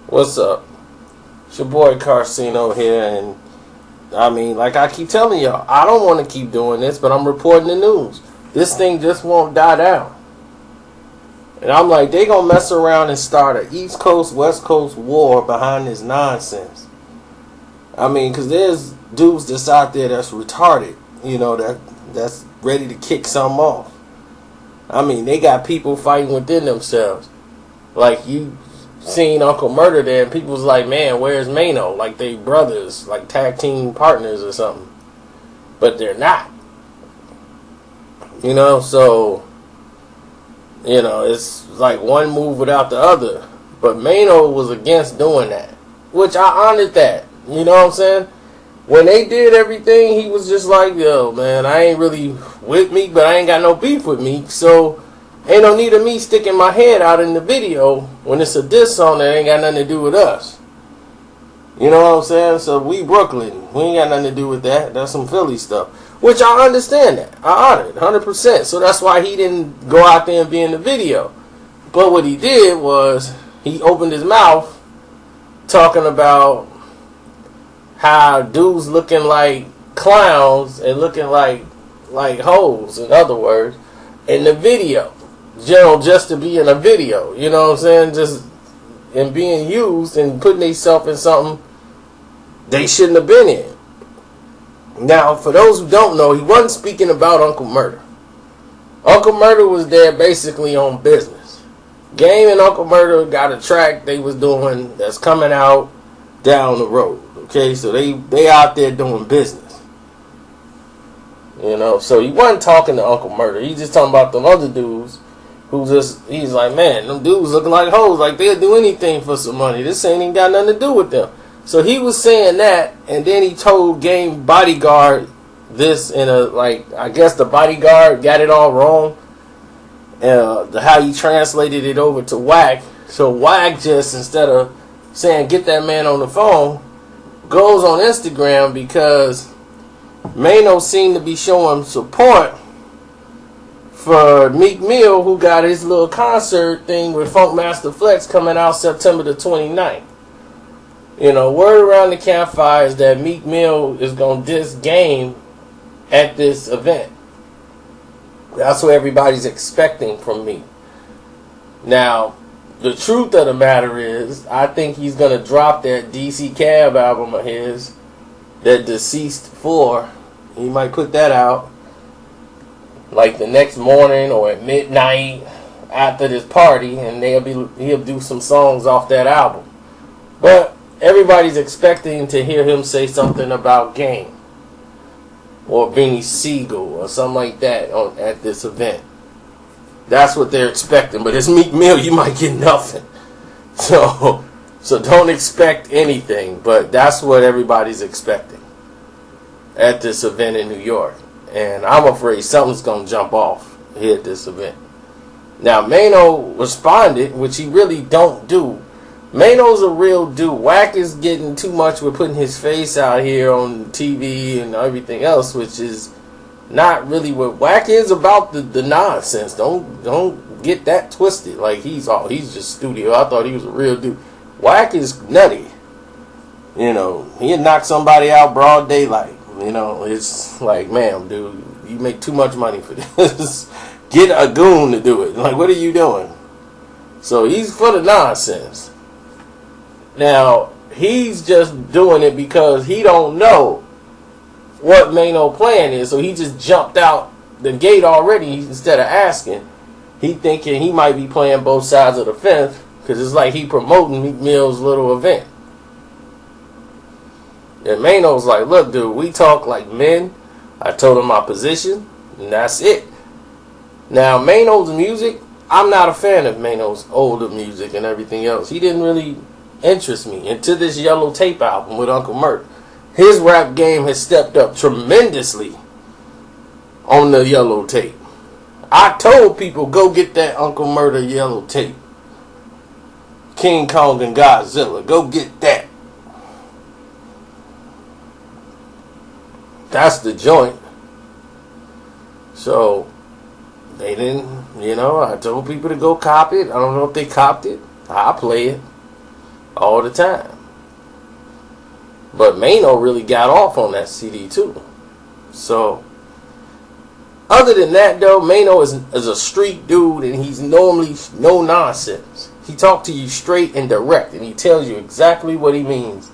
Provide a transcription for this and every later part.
What's up? It's your boy Carcino here, and I mean, like I keep telling y'all, I don't want to keep doing this, but I'm reporting the news. This thing just won't die down. And I'm like, they gonna mess around and start an East Coast, West Coast war behind this nonsense. I mean, because there's dudes that's out there that's retarded, that's ready to kick something off. I mean, they got people fighting within themselves. Like, you seen Uncle Murder there, and people was like, man, where's Maino? Like, they brothers, like tag team partners or something. But they're not. So, it's like one move without the other. But Maino was against doing that, which I honored that. You know what I'm saying? When they did everything, he was just like, yo, man, I ain't really with me, but I ain't got no beef with me, so ain't no need of me sticking my head out in the video when it's a diss song that ain't got nothing to do with us. You know what I'm saying? So we Brooklyn. We ain't got nothing to do with that. That's some Philly stuff. Which I understand that. I honor it 100%. So that's why he didn't go out there and be in the video. But what he did was he opened his mouth talking about how dudes looking like clowns and looking like hoes, in other words, in the video. Just to be in a video, you know what I'm saying? Just and being used and putting themselves in something they shouldn't have been in. Now, for those who don't know, he wasn't speaking about Uncle Murder. Uncle Murder was there basically on business. Game and Uncle Murder got a track they was doing that's coming out down the road. Okay, so they out there doing business. So he wasn't talking to Uncle Murder. He just talking about them other dudes he's like, man, them dudes looking like hoes, like they'll do anything for some money. This ain't even got nothing to do with them. So he was saying that, and then he told Game Bodyguard this in I guess the Bodyguard got it all wrong. How he translated it over to Wack. So Wack just, instead of saying get that man on the phone, goes on Instagram because Maino seemed to be showing support for Meek Mill, who got his little concert thing with Funkmaster Flex coming out September the 29th. Word around the campfire is that Meek Mill is going to diss Game at this event. That's what everybody's expecting from me. Now, the truth of the matter is, I think he's going to drop that DC Cab album of his, that Deceased 4. He might put that out like the next morning or at midnight after this party, and he'll do some songs off that album. But everybody's expecting to hear him say something about Game or Beanie Siegel or something like that at this event. That's what they're expecting. But it's Meek Mill, you might get nothing. So don't expect anything. But that's what everybody's expecting at this event in New York. And I'm afraid something's going to jump off here at this event. Now, Maino responded, which he really don't do. Maino's a real dude. Wack is getting too much with putting his face out here on TV and everything else, which is not really what Wack is about. The nonsense. Don't get that twisted. Like he's just studio. I thought he was a real dude. Wack is nutty. He'd knock somebody out broad daylight. It's like, man, dude, you make too much money for this. Get a goon to do it. Like, what are you doing? So he's for the nonsense. Now, he's just doing it because he don't know what Maino plan is. So he just jumped out the gate already instead of asking. He thinking he might be playing both sides of the fence because it's like he promoting Meek Mill's little event. And Maino's like, look, dude, we talk like men. I told him my position, and that's it. Now, Maino's music, I'm not a fan of Maino's older music and everything else. He didn't really interest me until this Yellow Tape album with Uncle Murder. His rap game has stepped up tremendously on the Yellow Tape. I told people, go get that Uncle Murder Yellow Tape. King Kong and Godzilla, go get that. That's the joint. So they didn't, I told people to go cop it. I don't know if they copped it. I'll play it. all the time. But Maino really got off on that CD too. So, other than that though, Maino is a street dude, and he's normally no nonsense. He talks to you straight and direct, and he tells you exactly what he means.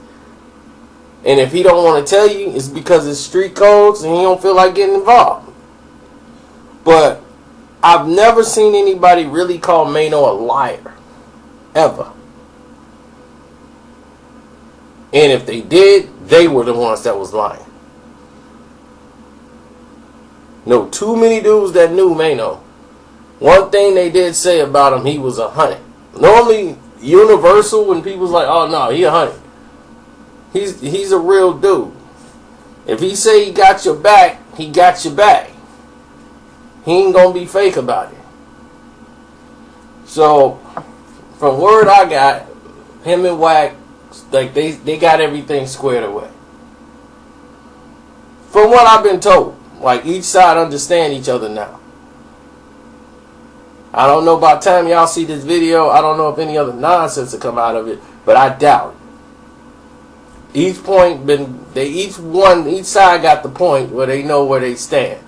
And if he don't want to tell you, it's because it's street codes and he don't feel like getting involved. But I've never seen anybody really call Maino a liar. Ever. And if they did, they were the ones that was lying. No, too many dudes that knew Maino. One thing they did say about him, he was 100. Normally, universal when people's like, oh no, he 100. He's a real dude. If he say he got your back, he got your back. He ain't gonna be fake about it. So, from word I got, him and Wack, like they got everything squared away. From what I've been told, like each side understand each other now. I don't know about the time y'all see this video. I don't know if any other nonsense will come out of it, but I doubt it. Each side got the point where they know where they stand.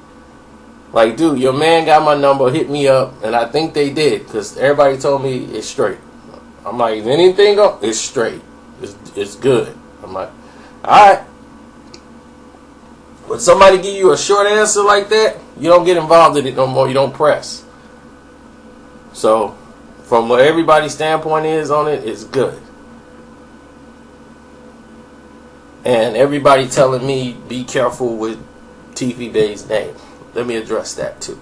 Like, dude, your man got my number, hit me up, and I think they did, because everybody told me it's straight. I'm like, is anything up? It's straight. It's good. I'm like, alright. When somebody give you a short answer like that, you don't get involved in it no more. You don't press. So, from what everybody's standpoint is on it, it's good. And everybody telling me be careful with TV Bay's name. Let me address that too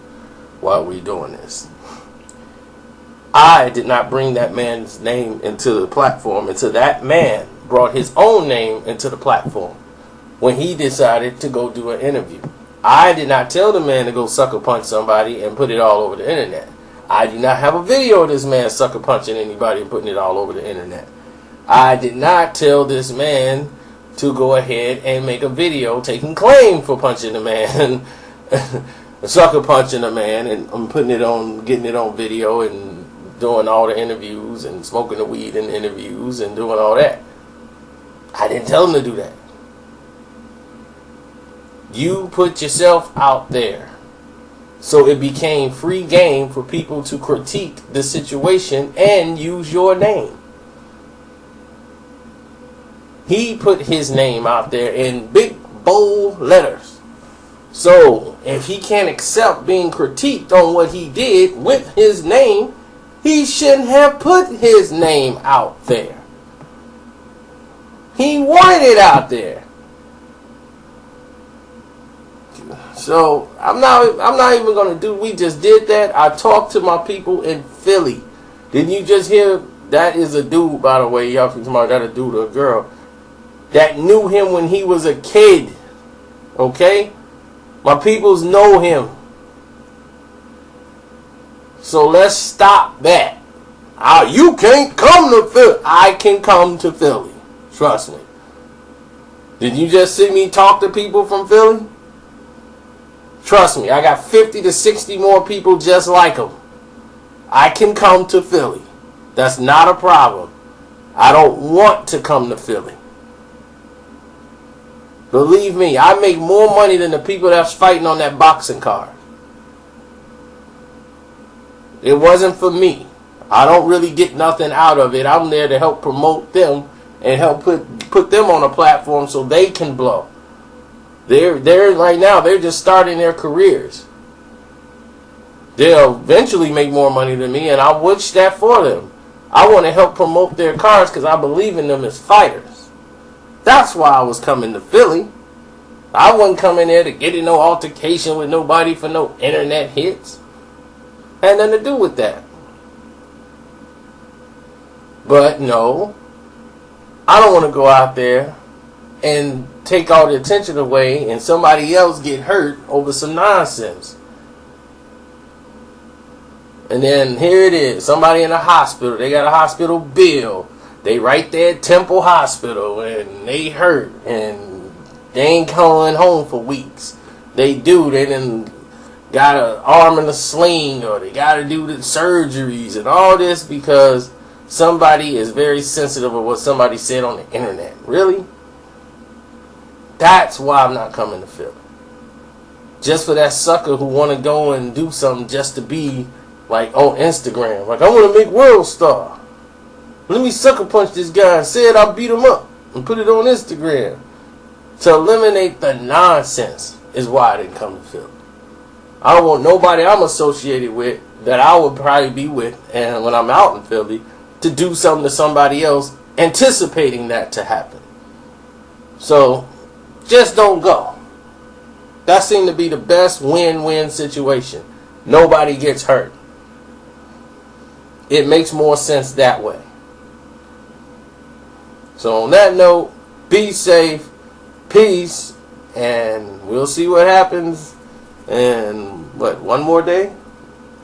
while we're doing this. I did not bring that man's name into the platform until that man brought his own name into the platform when he decided to go do an interview. I did not tell the man to go sucker punch somebody and put it all over the internet. I do not have a video of this man sucker punching anybody and putting it all over the internet. I did not tell this man to go ahead and make a video taking claim for punching the man, sucker punching a man, and putting it on, getting it on video and doing all the interviews and smoking the weed in the interviews and doing all that. I didn't tell him to do that. You put yourself out there. So it became free game for people to critique the situation and use your name. He put his name out there in big, bold letters. So if he can't accept being critiqued on what he did with his name, he shouldn't have put his name out there. He wanted it out there. So I'm not even gonna do. We just did that. I talked to my people in Philly. Didn't you just hear? That is a dude, by the way. Y'all can talk about that, a dude or a girl that knew him when he was a kid. Okay, my peoples know him. So let's stop that. You can't come to Philly. I can come to Philly. Trust me. Did you just see me talk to people from Philly? Trust me, I got 50 to 60 more people just like him. I can come to Philly. That's not a problem. I don't want to come to Philly. Believe me, I make more money than the people that's fighting on that boxing card. It wasn't for me. I don't really get nothing out of it. I'm there to help promote them and help put them on a platform so they can blow. They're right now, they're just starting their careers. They'll eventually make more money than me, and I wish that for them. I want to help promote their cars because I believe in them as fighters. That's why I was coming to Philly. I wasn't coming there to get in no altercation with nobody for no internet hits. Had nothing to do with that. But no, I don't want to go out there and take all the attention away and somebody else get hurt over some nonsense. And then here it is, somebody in a hospital, they got a hospital bill. They right there at Temple Hospital and they hurt and they ain't coming home for weeks. They done got an arm in a sling, or they got to do the surgeries and all this because somebody is very sensitive of what somebody said on the internet. Really? That's why I'm not coming to Philly. Just for that sucker who want to go and do something just to be like on Instagram. Like, I want to make World Star. Let me sucker punch this guy and say it, I'll beat him up and put it on Instagram. To eliminate the nonsense is why I didn't come to Philly. I don't want nobody I'm associated with that I would probably be with, and when I'm out in Philly, to do something to somebody else anticipating that to happen. So just don't go. That seemed to be the best win-win situation. Nobody gets hurt. It makes more sense that way. So on that note, be safe, peace, and we'll see what happens in, one more day?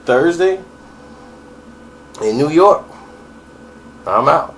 Thursday? In New York. I'm out.